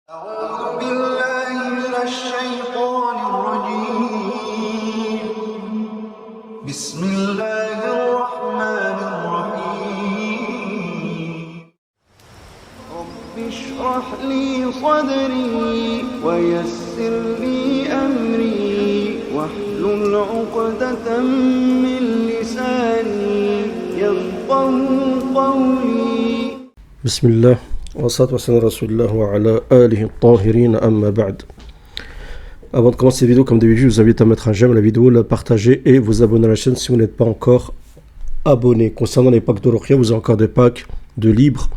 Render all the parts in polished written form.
أعوذ بالله من الشيطان الرجيم بسم الله الرحمن الرحيم رب اشرح لي صدري ويسر لي أمري واحلل عقدة من لساني يفقه قولي بسم الله والصلاة والسلام على رسول الله وعلى آله الطاهرين أما بعد. Avant de commencer cette vidéo, comme d'habitude, je vous invite à mettre un j'aime à la vidéo, la partager et vous abonner à la chaîne si vous n'êtes pas encore abonné. Concernant les packs de Ruqya, vous avez encore des packs de livres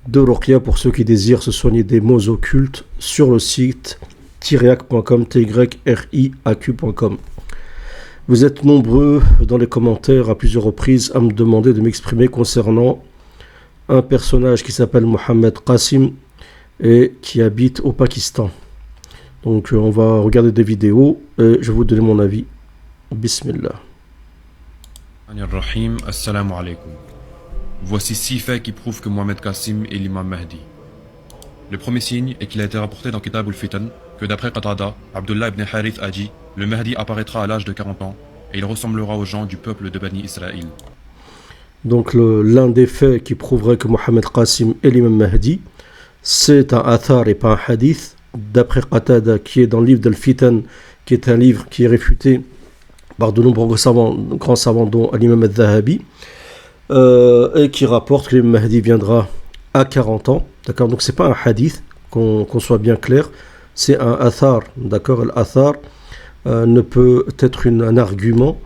de Ruqya pour ceux qui désirent se soigner des maux occultes sur le site tyriac.com, tyriac.com. Vous êtes nombreux dans les commentaires à plusieurs reprises à me demander de m'exprimer concernant un personnage qui s'appelle Mohamed Qasim et qui habite au Pakistan. Donc on va regarder des vidéos et je vais vous donner mon avis. Bismillah. Rahim, assalamu alaikum. Voici 6 faits qui prouvent que Mohamed Qasim est l'imam Mahdi. Le premier signe est qu'il a été rapporté dans Kitab al-Fitan que d'après Qatada, Abdullah ibn Harith a dit « Le Mahdi apparaîtra à l'âge de 40 ans et il ressemblera aux gens du peuple de Bani Israël ». Donc l'un des faits qui prouverait que Mohamed Qasim est l'imam Mahdi, c'est un athar et pas un hadith, d'après Qatada, qui est dans le livre d'Al-Fitan, qui est un livre qui est réfuté par de nombreux grands savants dont l'imam al-Dhahabi, et qui rapporte que l'imam Mahdi viendra à 40 ans. D'accord, donc c'est pas un hadith, qu'on soit bien clair, c'est un athar. D'accord, l'athar ne peut être un argument.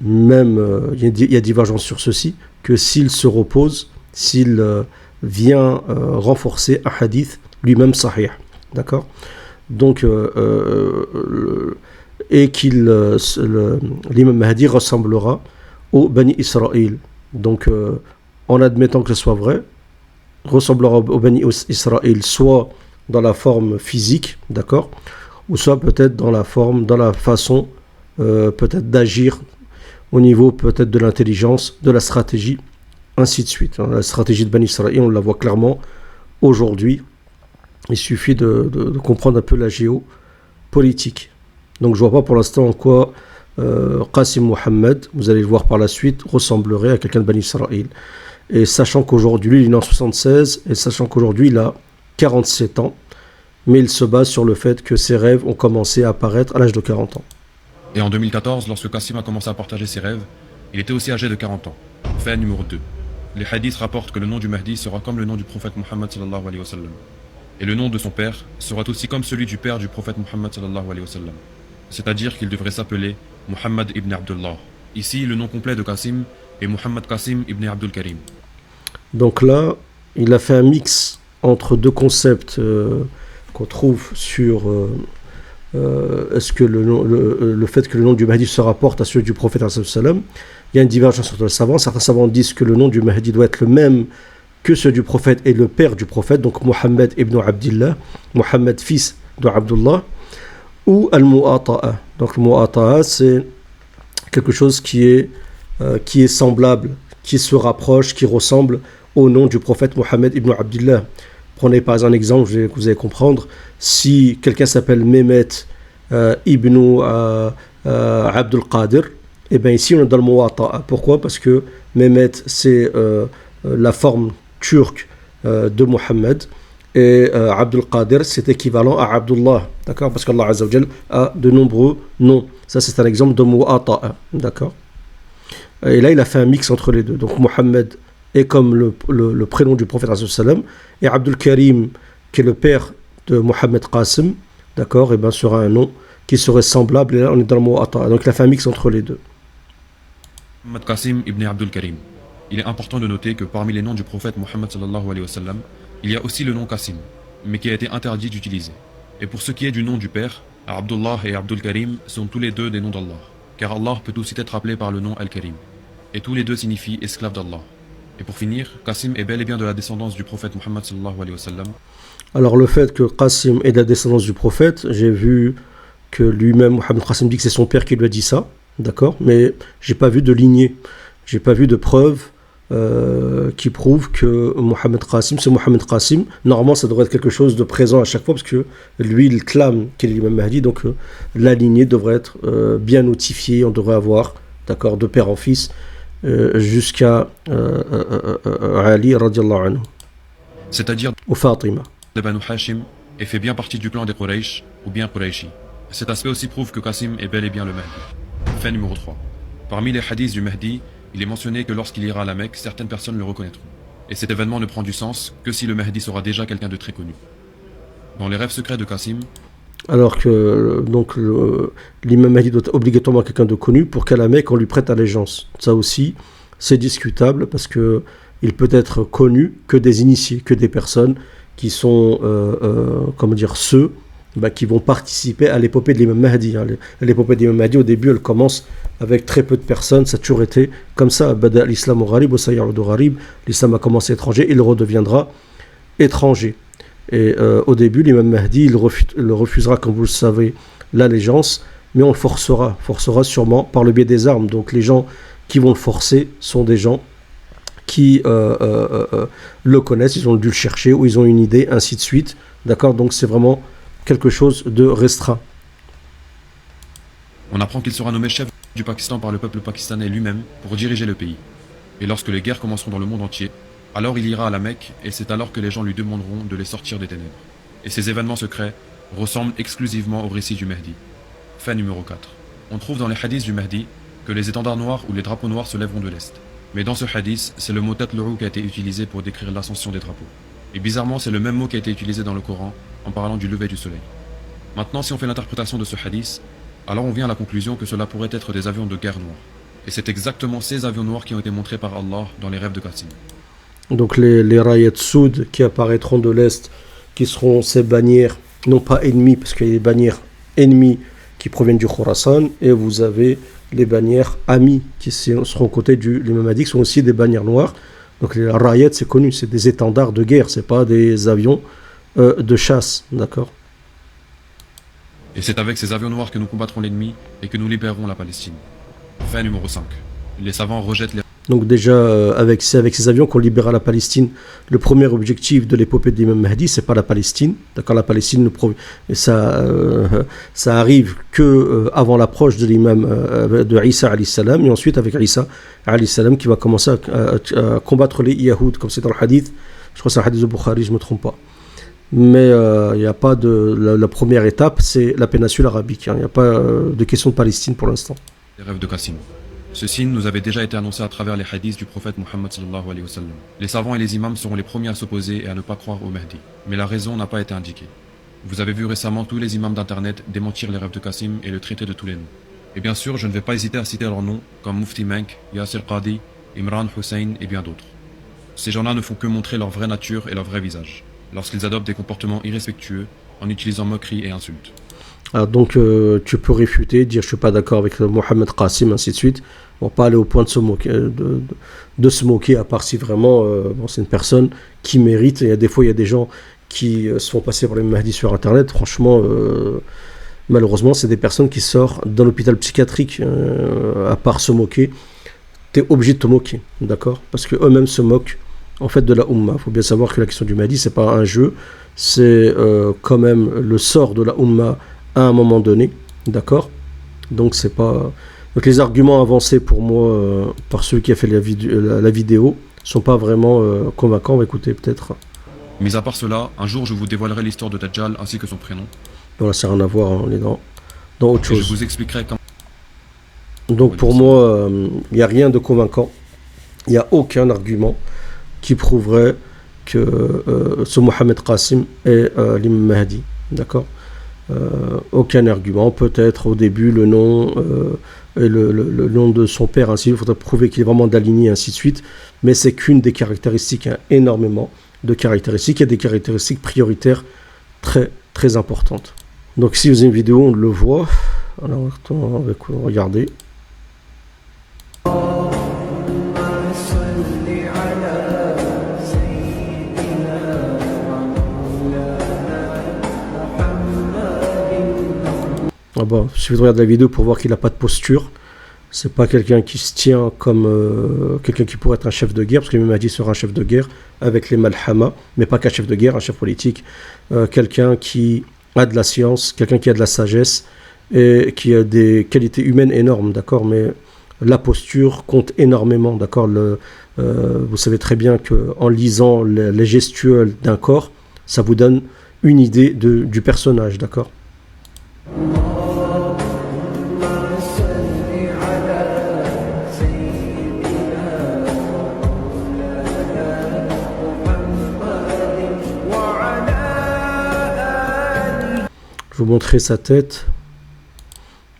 Même, il y a divergence sur ceci, que s'il se repose, s'il vient renforcer un hadith lui-même sahih, d'accord, donc et l'imam Mahdi ressemblera au Bani Israël, donc en admettant que ce soit vrai, ressemblera au Bani Israël soit dans la forme physique, d'accord, ou soit peut-être dans la façon peut-être d'agir au niveau peut-être de l'intelligence, de la stratégie, ainsi de suite. La stratégie de Bani Israël, on la voit clairement aujourd'hui. Il suffit de comprendre un peu la géopolitique. Donc je ne vois pas pour l'instant en quoi Qasim Mohammed, vous allez le voir par la suite, ressemblerait à quelqu'un de Bani Israël. Et sachant qu'aujourd'hui, il est né en 76, et sachant qu'aujourd'hui, il a 47 ans, mais il se base sur le fait que ses rêves ont commencé à apparaître à l'âge de 40 ans. Et en 2014, lorsque Qasim a commencé à partager ses rêves, il était aussi âgé de 40 ans. Fait numéro 2. Les hadiths rapportent que le nom du Mahdi sera comme le nom du prophète Muhammad sallallahu alayhi wa sallam. Et le nom de son père sera aussi comme celui du père du prophète Muhammad sallallahu alayhi wa sallam. C'est-à-dire qu'il devrait s'appeler Muhammad ibn Abdullah. Ici, le nom complet de Qasim est Muhammad Qasim ibn Abdul Karim. Donc là, il a fait un mix entre deux concepts qu'on trouve sur... est-ce que le fait que le nom du Mahdi se rapporte à celui du prophète, il y a une divergence entre les savants. Certains savants disent que le nom du Mahdi doit être le même que celui du prophète et le père du prophète, donc Mohammed ibn Abdillah, Mohammed fils de Abdullah, ou al-Mu'ata'a. Donc le Mu'ata'a, c'est quelque chose qui est semblable, qui se rapproche, qui ressemble au nom du prophète Mohammed ibn Abdillah. Prenez par exemple un exemple que vous allez comprendre. Si quelqu'un s'appelle Mehmet ibn Abdul Qadir, et bien ici on est dans le Muwata'a. Pourquoi ? Parce que Mehmet c'est la forme turque de Mohammed et Abdul Qadir c'est équivalent à Abdullah. D'accord ? Parce qu'Allah Azza wa Jal a de nombreux noms. Ça c'est un exemple de Muwata'a. D'accord ? Et là il a fait un mix entre les deux. Donc Mohammed est comme le prénom du prophète et Abdul Karim qui est le père de Mohamed Qasim, d'accord, et bien sera un nom qui serait semblable, et là on est dans le mot Atta, donc il a fait un mix entre les deux. Mohamed Qasim ibn Abdul Karim. Il est important de noter que parmi les noms du prophète Muhammad sallallahu alayhi wa sallam, il y a aussi le nom Qasim, mais qui a été interdit d'utiliser. Et pour ce qui est du nom du père, Abdullah et Abdul Karim sont tous les deux des noms d'Allah, car Allah peut aussi être appelé par le nom Al-Karim, et tous les deux signifient esclave d'Allah. Et pour finir, Qasim est bel et bien de la descendance du prophète Muhammad sallallahu alayhi wa sallam. Alors le fait que Qasim est de la descendance du prophète, j'ai vu que lui-même, Mohamed Qasim, dit que c'est son père qui lui a dit ça, d'accord, mais j'ai pas vu de lignée, j'ai pas vu de preuve qui prouvent que Mohamed Qasim, c'est Mohamed Qasim. Normalement, ça devrait être quelque chose de présent à chaque fois, parce que lui, il clame qu'il est l'imam Mahdi, donc la lignée devrait être bien notifiée, on devrait avoir, d'accord, de père en fils, jusqu'à Ali, radiallahu anhu, C'est-à-dire ou Fatima. de Banu Hashim et fait bien partie du clan des Quraysh ou bien Qurayshi. Cet aspect aussi prouve que Qasim est bel et bien le Mahdi. Fait numéro 3. Parmi les hadiths du Mahdi, il est mentionné que lorsqu'il ira à la Mecque, certaines personnes le reconnaîtront. Et cet événement ne prend du sens que si le Mahdi sera déjà quelqu'un de très connu. Dans les rêves secrets de Qasim, Alors que donc l'imam Mahdi doit être obligatoirement quelqu'un de connu pour qu'à la Mecque on lui prête allégeance. Ça aussi, c'est discutable parce que il peut être connu que des initiés, que des personnes qui sont, comment dire, ceux qui vont participer à l'épopée de l'imam Mahdi. Hein. L'épopée de l'imam Mahdi, au début, elle commence avec très peu de personnes. Ça a toujours été comme ça. Bada l'islam au gharib, au sayyarud au gharib. L'islam a commencé étranger, il redeviendra étranger. Et au début, l'imam Mahdi, il refusera, comme vous le savez, l'allégeance, mais on le forcera sûrement par le biais des armes. Donc les gens qui vont le forcer sont des gens qui le connaissent, ils ont dû le chercher, ou ils ont une idée, ainsi de suite. D'accord ? Donc c'est vraiment quelque chose de restreint. on apprend qu'il sera nommé chef du Pakistan par le peuple pakistanais lui-même pour diriger le pays. Et lorsque les guerres commenceront dans le monde entier, alors il ira à la Mecque et c'est alors que les gens lui demanderont de les sortir des ténèbres. Et ces événements secrets ressemblent exclusivement au récit du Mahdi. Fait numéro 4. On trouve dans les hadiths du Mahdi que les étendards noirs ou les drapeaux noirs se lèveront de l'Est. Mais dans ce hadith, c'est le mot tatlu'u qui a été utilisé pour décrire l'ascension des drapeaux. Et bizarrement, c'est le même mot qui a été utilisé dans le Coran en parlant du lever du soleil. Maintenant, si on fait l'interprétation de ce hadith, alors on vient à la conclusion que cela pourrait être des avions de guerre noirs. Et c'est exactement ces avions noirs qui ont été montrés par Allah dans les rêves de Qasim. Donc les rayats Soud qui apparaîtront de l'Est, qui seront ces bannières, non pas ennemies, parce qu'il y a des bannières ennemies qui proviennent du Khorasan, et vous avez les bannières amies qui seront aux côtés du l'imam Mahdi, qui sont aussi des bannières noires. Donc les rayats, c'est connu, c'est des étendards de guerre, c'est pas des avions de chasse, d'accord ? Et c'est avec ces avions noirs que nous combattrons l'ennemi et que nous libérerons la Palestine. Fin numéro 5. Les savants rejettent les... Donc déjà, c'est avec ces avions qu'on libérera la Palestine. Le premier objectif de l'épopée de l'imam Mahdi, c'est pas la Palestine. D'accord, la Palestine, et ça arrive que avant l'approche de l'imam de Isa alayhi salam, et ensuite avec Isa alayhi salam qui va commencer à combattre les Yahoud, comme c'est dans le hadith. Je crois que c'est un hadith de Bukhari, je me trompe pas. Mais il n'y a pas de la première étape, c'est la péninsule arabique. Il n'y a pas de question de Palestine pour l'instant. Les rêves de Qasim. Ce signe nous avait déjà été annoncé à travers les hadiths du prophète Muhammad sallallahu alayhi wa sallam. Les savants et les imams seront les premiers à s'opposer et à ne pas croire au Mahdi. Mais la raison n'a pas été indiquée. Vous avez vu récemment tous les imams d'internet démentir les rêves de Qasim et le traiter de tous les noms. Et bien sûr, je ne vais pas hésiter à citer leurs noms, comme Mufti Menk, Yasir Qadi, Imran Hussein et bien d'autres. Ces gens-là ne font que montrer leur vraie nature et leur vrai visage, lorsqu'ils adoptent des comportements irrespectueux en utilisant moqueries et insultes. Alors donc tu peux réfuter, dire je suis pas d'accord avec Mohamed Qasim, ainsi de suite. On va pas aller au point de se moquer, de se moquer, à part si vraiment c'est une personne qui mérite. Et des fois il y a des gens qui se font passer pour les Mahdi sur internet. Franchement, malheureusement, c'est des personnes qui sortent d'un hôpital psychiatrique. À part se moquer, tu es obligé de te moquer, d'accord ? Parce que eux-mêmes se moquent en fait de la Ummah. Il faut bien savoir que la question du Mahdi, c'est pas un jeu, c'est quand même le sort de la Ummah à un moment donné, d'accord ? Donc c'est pas... Donc les arguments avancés pour moi par ceux qui a fait la vidéo sont pas vraiment convaincants. On va écouter peut-être. Mis à part cela, un jour je vous dévoilerai l'histoire de Dajjal ainsi que son prénom. Voilà, ça n'a rien à voir, hein, on est dans autre Et chose. je vous expliquerai comment... Donc pour moi, il n'y a rien de convaincant. Il n'y a aucun argument qui prouverait que ce Mohamed Qasim est l'imam Mahdi, d'accord ? Aucun argument, peut-être au début le nom et le nom de son père, ainsi il faudrait prouver qu'il est vraiment d'aligné, ainsi de suite, mais c'est qu'une des caractéristiques, hein, énormément de caractéristiques, il y a des caractéristiques prioritaires très très importantes. Donc si vous avez une vidéo, on le voit, alors on va regarder. Ah bah, il suffit de regarder la vidéo pour voir qu'il n'a pas de posture. C'est pas quelqu'un qui se tient comme quelqu'un qui pourrait être un chef de guerre, parce que l'imam Mahdi sera un chef de guerre avec les malhama, mais pas qu'un chef de guerre, un chef politique, quelqu'un qui a de la science, quelqu'un qui a de la sagesse et qui a des qualités humaines énormes, d'accord, mais la posture compte énormément, d'accord. Vous savez très bien qu'en lisant les gestuels d'un corps, ça vous donne une idée du personnage, d'accord. Je vais vous montrer sa tête.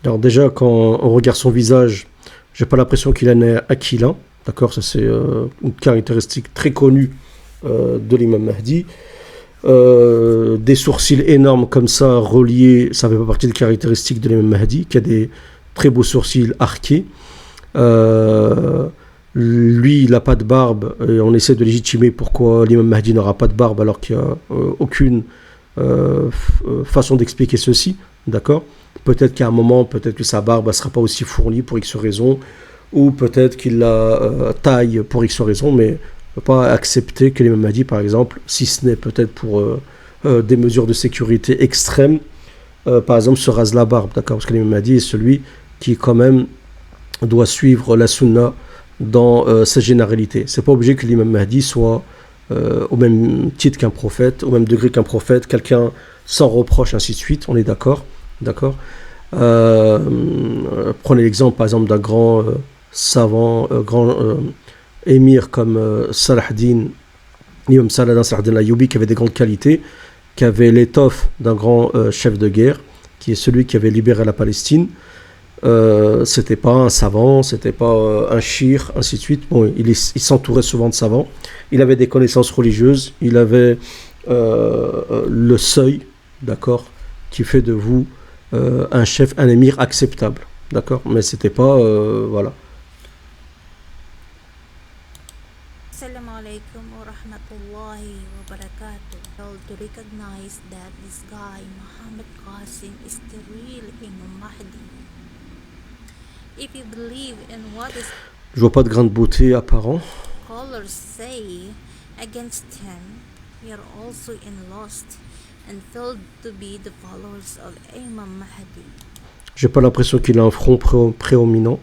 Alors déjà, quand on regarde son visage, j'ai pas l'impression qu'il en est aquilin. D'accord, ça c'est une caractéristique très connue de l'imam Mahdi. Des sourcils énormes comme ça, reliés, ça fait pas partie des caractéristiques de l'imam Mahdi, qui a des très beaux sourcils arqués. Lui, il n'a pas de barbe, et on essaie de légitimer pourquoi l'imam Mahdi n'aura pas de barbe alors qu'il n'y a aucune façon d'expliquer ceci, d'accord. Peut-être qu'à un moment, peut-être que sa barbe ne sera pas aussi fournie pour X raisons, ou peut-être qu'il la taille pour X raisons, mais on ne peut pas accepter que l'imam Mahdi, par exemple, si ce n'est peut-être pour des mesures de sécurité extrêmes, par exemple, se rase la barbe, d'accord, parce que l'imam Mahdi est celui qui, quand même, doit suivre la sunna dans sa généralité. C'est pas obligé que l'imam Mahdi soit au même titre qu'un prophète, au même degré qu'un prophète, quelqu'un sans reproche, ainsi de suite, on est d'accord. D'accord. Prenez l'exemple par exemple d'un grand savant, grand émir comme Saladin, l'imam Saladin Saladin Ayyubi, qui avait des grandes qualités, qui avait l'étoffe d'un grand chef de guerre, qui est celui qui avait libéré la Palestine. C'était pas un savant, c'était pas un shir, ainsi de suite. Bon, il s'entourait souvent de savants. Il avait des connaissances religieuses, il avait le seuil, d'accord, qui fait de vous un chef, un émir acceptable, d'accord, mais c'était pas voilà. Assalamu alaikum wa rahmatullahi wa barakatuh. Well, to recognize that this guy, Muhammad Qasim, is the real Imam Mahdi. If you believe in what his Je vois pas de grain de beauté apparent. scholars say against him, we are also in lost and felt to be the followers of Imam Mahdi. J'ai pas l'impression qu'il a un front proéminent.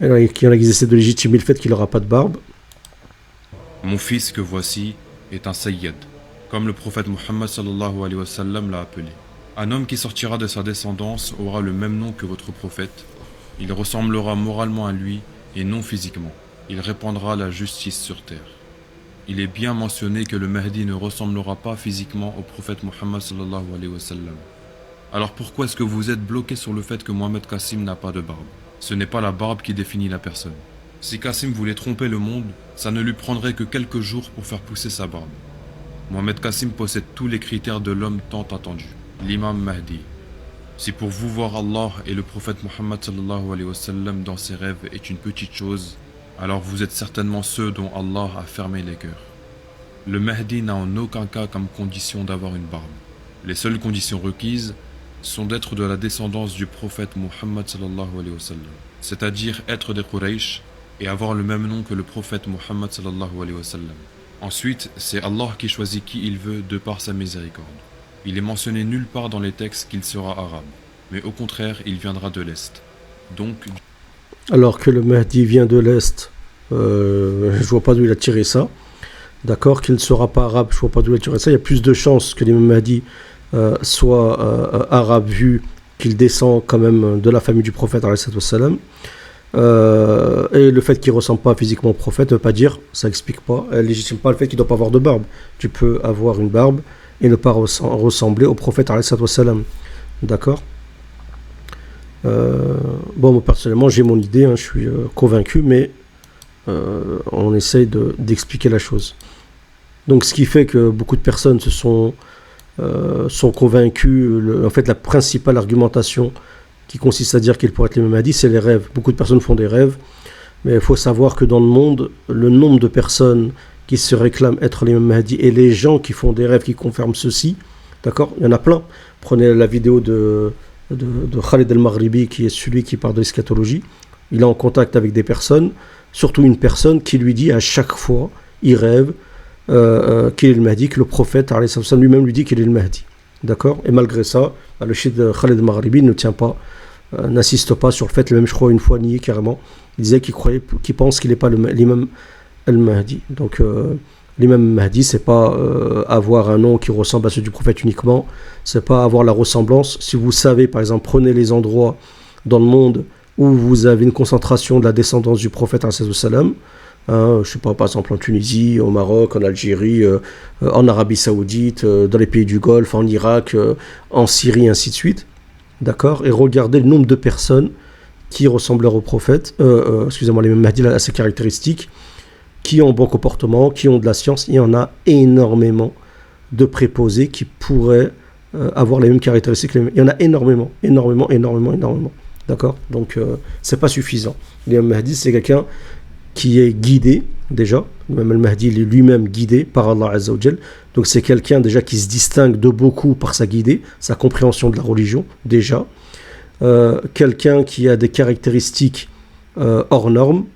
Alors, il y en a qui essaient de légitimer le fait qu'il n'aura pas de barbe. Mon fils que voici est un sayyid, comme le prophète Muhammad sallallahu alayhi wa sallam l'a appelé. Un homme qui sortira de sa descendance aura le même nom que votre prophète. Il ressemblera moralement à lui et non physiquement. Il répandra la justice sur terre. Il est bien mentionné que le Mahdi ne ressemblera pas physiquement au prophète Muhammad sallallahu alayhi wa sallam. Alors pourquoi est-ce que vous êtes bloqué sur le fait que Mohamed Qasim n'a pas de barbe? Ce n'est pas la barbe qui définit la personne. Si Qasim voulait tromper le monde, ça ne lui prendrait que quelques jours pour faire pousser sa barbe. Mohamed Qasim possède tous les critères de l'homme tant attendu, l'imam Mahdi. Si pour vous voir Allah et le prophète Muhammad sallallahu alayhi wa sallam dans ses rêves est une petite chose, alors vous êtes certainement ceux dont Allah a fermé les cœurs. Le Mahdi n'a en aucun cas comme condition d'avoir une barbe. Les seules conditions requises sont d'être de la descendance du prophète Muhammad sallallahu alayhi wa sallam, c'est-à-dire être des Quraysh et avoir le même nom que le prophète Muhammad sallallahu alayhi wa sallam. Ensuite, c'est Allah qui choisit qui il veut de par sa miséricorde. Il est mentionné nulle part dans les textes qu'il sera arabe, mais au contraire, il viendra de l'Est. Donc, Alors que le Mahdi vient de l'Est, je vois pas d'où il a tiré ça. D'accord, qu'il ne sera pas arabe, je vois pas d'où il a tiré ça. Il y a plus de chances que l'imam Mahdi soit arabe, vu qu'il descend quand même de la famille du prophète alayhi wassalam. Et le fait qu'il ne ressemble pas physiquement au prophète ne veut pas dire, ça n'explique pas, elle légitime pas le fait qu'il ne doit pas avoir de barbe. Tu peux avoir une barbe et ne pas ressembler au prophète alayhi wassalam. D'accord. Bon, moi personnellement j'ai mon idée, hein, je suis convaincu, mais on essaye d'expliquer la chose. Donc ce qui fait que beaucoup de personnes sont convaincues, en fait la principale argumentation qui consiste à dire qu'il pourrait être l'imam Mahdi, c'est les rêves. Beaucoup de personnes font des rêves, mais il faut savoir que dans le monde, le nombre de personnes qui se réclament être l'imam Mahdi et les gens qui font des rêves qui confirment ceci, d'accord, il y en a plein. Prenez la vidéo de de Khalid al-Maghribi, qui est celui qui parle de l'eschatologie, il est en contact avec des personnes, surtout une personne qui lui dit à chaque fois, il rêve qu'il est le Mahdi, que le prophète lui-même lui dit qu'il est le Mahdi. D'accord? Et malgré ça, le cheikh de Khalid al-Maghribi ne tient pas, n'insiste pas sur le fait, même je crois une fois nié carrément, il disait qu'il pense qu'il n'est pas l'imam al-Mahdi. Donc l'imam Mahdi, c'est pas avoir un nom qui ressemble à celui du prophète uniquement, c'est pas avoir la ressemblance. Si vous savez, par exemple, prenez les endroits dans le monde où vous avez une concentration de la descendance du prophète, salam, je sais pas, par exemple en Tunisie, au Maroc, en Algérie, en Arabie Saoudite, dans les pays du Golfe, en Irak, en Syrie, ainsi de suite. D'accord? Et regardez le nombre de personnes qui ressemblent au prophète, excusez-moi, l'imam Mahdi a ses caractéristiques, qui ont bon comportement, qui ont de la science. Il y en a énormément de préposés qui pourraient avoir les mêmes caractéristiques. Il y en a énormément. D'accord? Donc, c'est pas suffisant. L'imam Mahdi, c'est quelqu'un qui est guidé, déjà. L'imam al-Mahdi, il est lui-même guidé par Allah Azza wa Jal. Donc, c'est quelqu'un déjà qui se distingue de beaucoup par sa guidée, sa compréhension de la religion, déjà. Quelqu'un qui a des caractéristiques hors normes,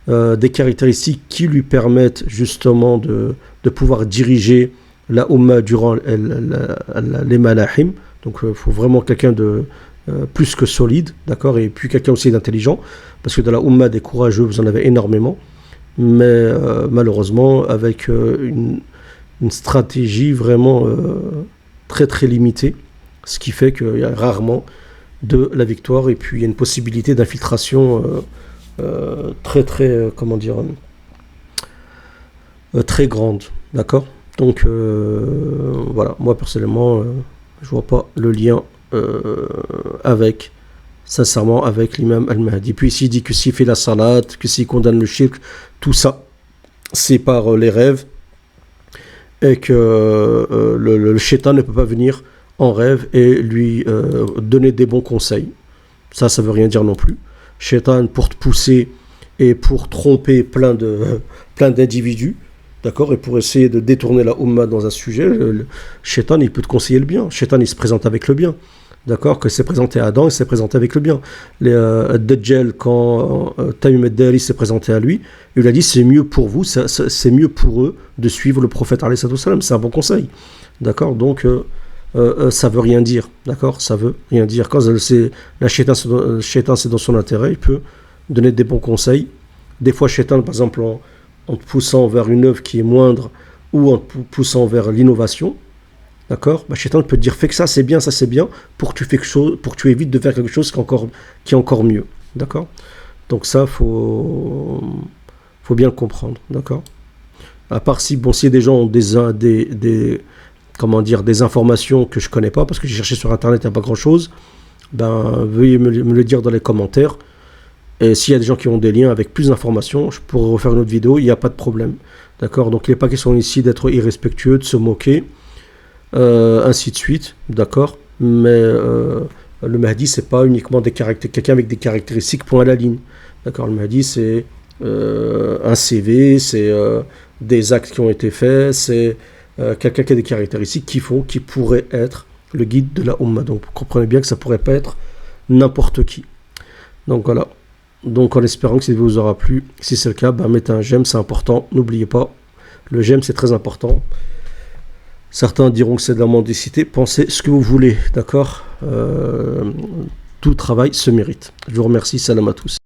des caractéristiques qui lui permettent justement de pouvoir diriger la Ummah durant les Malahim. Donc il faut vraiment quelqu'un de plus que solide, d'accord, et puis quelqu'un aussi d'intelligent, parce que dans la Ummah des courageux, vous en avez énormément, mais malheureusement avec une stratégie vraiment très très limitée, ce qui fait qu'il y a rarement de la victoire, et puis il y a une possibilité d'infiltration très très très grande, d'accord. Donc voilà, moi personnellement je vois pas le lien sincèrement avec l'imam al-Mahdi. Puis s'il dit que s'il fait la salat, que s'il condamne le shirk, tout ça c'est par les rêves, et que le shaitan ne peut pas venir en rêve et lui donner des bons conseils. Ça veut rien dire non plus. Shaitan pour te pousser et pour tromper plein d'individus, d'accord, et pour essayer de détourner la Ummah dans un sujet, le Shaitan il peut te conseiller le bien. Shaitan il se présente avec le bien, d'accord, que s'est présenté à Adam, il s'est présenté avec le bien. Dajjal, quand Tamim ad-Dari s'est présenté à lui, il a dit c'est mieux pour vous, c'est mieux pour eux de suivre le prophète alayhi salam, c'est un bon conseil, d'accord. Donc ça veut rien dire, d'accord, ça veut rien dire. Quand la Shaitan c'est dans son intérêt, il peut donner des bons conseils. Des fois Shaitan, par exemple, en te poussant vers une œuvre qui est moindre, ou en te poussant vers l'innovation, d'accord, Shaitan peut te dire fais que ça c'est bien, pour que tu évites de faire quelque chose qui est encore mieux, d'accord. Donc ça faut bien le comprendre, d'accord. À part si des gens ont des informations que je connais pas, parce que j'ai cherché sur internet, il n'y a pas grand chose, veuillez me le dire dans les commentaires. Et s'il y a des gens qui ont des liens avec plus d'informations, je pourrais refaire une autre vidéo, il n'y a pas de problème, d'accord. Donc il n'est pas question ici d'être irrespectueux, de se moquer, ainsi de suite, d'accord. Mais le Mahdi c'est pas uniquement quelqu'un avec des caractéristiques point à la ligne, d'accord. Le Mahdi c'est un CV, c'est des actes qui ont été faits, c'est quelqu'un qui a des caractéristiques qui pourrait être le guide de la Ummah. Donc vous comprenez bien que ça pourrait pas être n'importe qui. Donc voilà. Donc en espérant que cette vidéo vous aura plu. Si c'est le cas, mettez un j'aime, c'est important. N'oubliez pas, le j'aime c'est très important. Certains diront que c'est de la mendicité. Pensez ce que vous voulez, d'accord. Tout travail se mérite. Je vous remercie. Salam à tous.